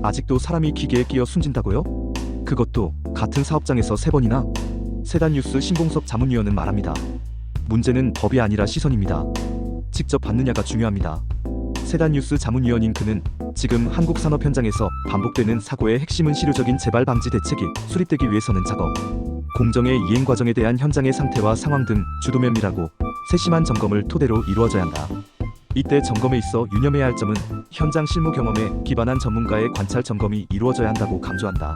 아직도 사람이 기계에 끼어 숨진다고요? 그것도 같은 사업장에서 3번이나? 세단뉴스 신봉섭 자문위원은 말합니다. 문제는 법이 아니라 시선입니다. 직접 받느냐가 중요합니다. 세단뉴스 자문위원인 그는 지금 한국 산업 현장에서 반복되는 사고의 핵심은 실효적인 재발 방지 대책이 수립되기 위해서는 작업, 공정의 이행 과정에 대한 현장의 상태와 상황 등 주도 면밀하고 세심한 점검을 토대로 이루어져야 한다. 이때 점검에 있어 유념해야 할 점은 현장 실무 경험에 기반한 전문가의 관찰 점검이 이루어져야 한다고 강조한다.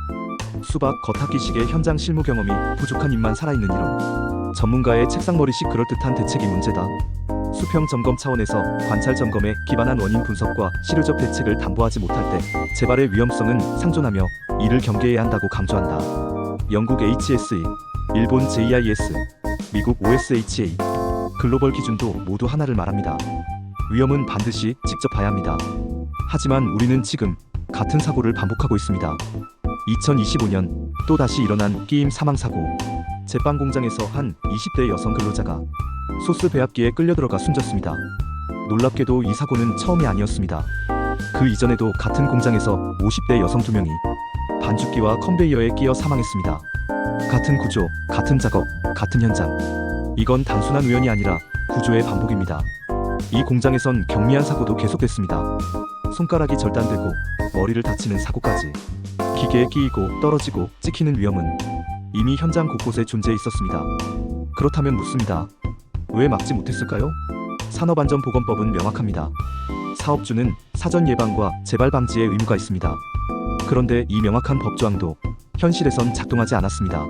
수박 겉핥기식의 현장 실무 경험이 부족한 입만 살아있는 이론, 전문가의 책상머리식 그럴듯한 대책이 문제다. 수평 점검 차원에서 관찰 점검에 기반한 원인 분석과 실효적 대책을 담보하지 못할 때 재발의 위험성은 상존하며 이를 경계해야 한다고 강조한다. 영국 HSE, 일본 JIS, 미국 OSHA, 글로벌 기준도 모두 하나를 말합니다. 위험은 반드시 직접 봐야 합니다. 하지만 우리는 지금 같은 사고를 반복하고 있습니다. 2025년 또다시 일어난 끼임 사망사고. 제빵 공장에서 한 20대 여성 근로자가 소스 배합기에 끌려 들어가 숨졌습니다. 놀랍게도 이 사고는 처음이 아니었습니다. 그 이전에도 같은 공장에서 50대 여성 2명이 반죽기와 컨베이어에 끼어 사망했습니다. 같은 구조, 같은 작업, 같은 현장. 이건 단순한 우연이 아니라 구조의 반복입니다. 이 공장에선 경미한 사고도 계속됐습니다. 손가락이 절단되고 머리를 다치는 사고까지. 기계에 끼이고 떨어지고 찍히는 위험은 이미 현장 곳곳에 존재해 있었습니다. 그렇다면 묻습니다. 왜 막지 못했을까요? 산업안전보건법은 명확합니다. 사업주는 사전 예방과 재발 방지의 의무가 있습니다. 그런데 이 명확한 법조항도 현실에선 작동하지 않았습니다.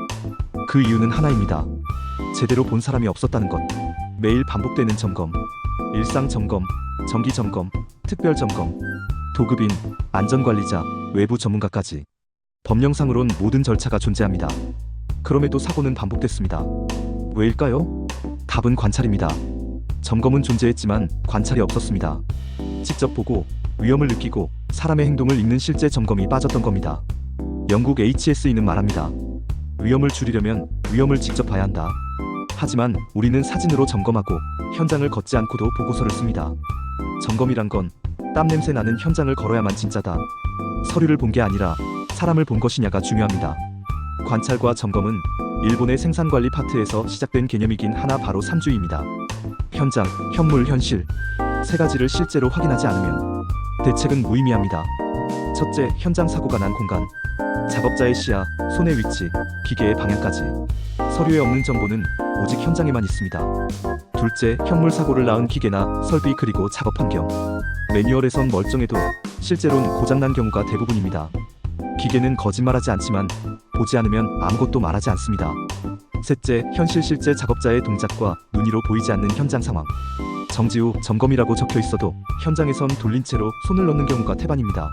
그 이유는 하나입니다. 제대로 본 사람이 없었다는 것. 매일 반복되는 점검, 일상 점검, 정기 점검, 특별 점검, 도급인, 안전관리자, 외부 전문가까지. 법령상으론 모든 절차가 존재합니다. 그럼에도 사고는 반복됐습니다. 왜일까요? 답은 관찰입니다. 점검은 존재했지만 관찰이 없었습니다. 직접 보고 위험을 느끼고 사람의 행동을 읽는 실제 점검이 빠졌던 겁니다. 영국 HSE는 말합니다. 위험을 줄이려면 위험을 직접 봐야 한다. 하지만 우리는 사진으로 점검하고 현장을 걷지 않고도 보고서를 씁니다. 점검이란 건 땀 냄새 나는 현장을 걸어야만 진짜다. 서류를 본 게 아니라 사람을 본 것이냐가 중요합니다. 관찰과 점검은 일본의 생산관리 파트에서 시작된 개념이긴 하나 바로 3주입니다. 현장, 현물, 현실. 3가지를 실제로 확인하지 않으면 대책은 무의미합니다. 첫째, 현장 사고가 난 공간. 작업자의 시야, 손의 위치, 기계의 방향까지. 서류에 없는 정보는 오직 현장에만 있습니다. 둘째, 현물 사고를 낳은 기계나 설비 그리고 작업 환경. 매뉴얼에선 멀쩡해도 실제로는 고장난 경우가 대부분입니다. 기계는 거짓말하지 않지만 보지 않으면 아무것도 말하지 않습니다. 셋째, 현실 실제 작업자의 동작과 눈으로 보이지 않는 현장 상황. 정지 후 점검이라고 적혀 있어도 현장에선 돌린 채로 손을 넣는 경우가 태반입니다.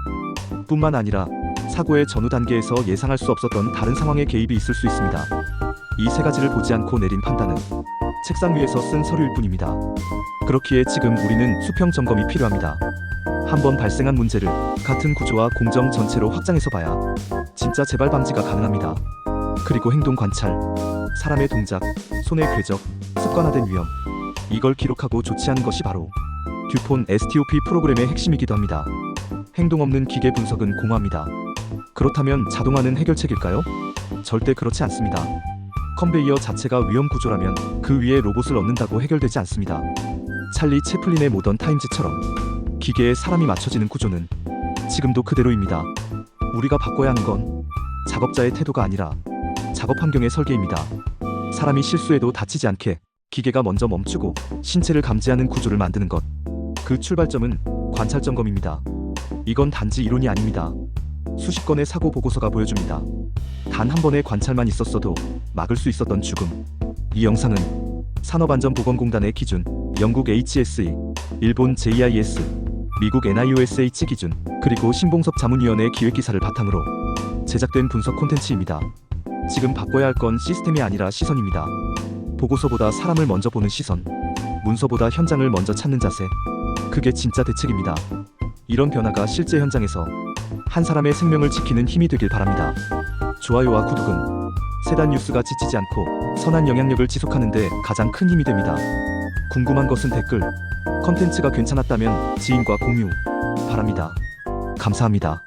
뿐만 아니라 사고의 전후 단계에서 예상할 수 없었던 다른 상황의 개입이 있을 수 있습니다. 이 3가지를 보지 않고 내린 판단은 책상 위에서 쓴 서류일 뿐입니다. 그렇기에 지금 우리는 수평 점검이 필요합니다. 한번 발생한 문제를 같은 구조와 공정 전체로 확장해서 봐야 진짜 재발 방지가 가능합니다. 그리고 행동 관찰, 사람의 동작, 손의 궤적, 습관화된 위험. 이걸 기록하고 조치하는 것이 바로 듀폰 STOP 프로그램의 핵심이기도 합니다. 행동 없는 기계 분석은 공허합니다. 그렇다면 자동화는 해결책일까요? 절대 그렇지 않습니다. 컨베이어 자체가 위험 구조라면 그 위에 로봇을 얻는다고 해결되지 않습니다. 찰리 채플린의 모던 타임즈처럼 기계에 사람이 맞춰지는 구조는 지금도 그대로입니다. 우리가 바꿔야 하는 건 작업자의 태도가 아니라 작업 환경의 설계입니다. 사람이 실수해도 다치지 않게 기계가 먼저 멈추고 신체를 감지하는 구조를 만드는 것. 그 출발점은 관찰 점검입니다. 이건 단지 이론이 아닙니다. 수십 건의 사고 보고서가 보여줍니다. 단 한 번의 관찰만 있었어도 막을 수 있었던 죽음. 이 영상은 산업안전보건공단의 기준, 영국 HSE, 일본 JIS, 미국 NIOSH 기준, 그리고 신봉섭 자문위원의 기획기사를 바탕으로 제작된 분석 콘텐츠입니다. 지금 바꿔야 할 건 시스템이 아니라 시선입니다. 보고서보다 사람을 먼저 보는 시선, 문서보다 현장을 먼저 찾는 자세. 그게 진짜 대책입니다. 이런 변화가 실제 현장에서 한 사람의 생명을 지키는 힘이 되길 바랍니다. 좋아요와 구독은 세단뉴스가 지치지 않고 선한 영향력을 지속하는 데 가장 큰 힘이 됩니다. 궁금한 것은 댓글, 컨텐츠가 괜찮았다면 지인과 공유 바랍니다. 감사합니다.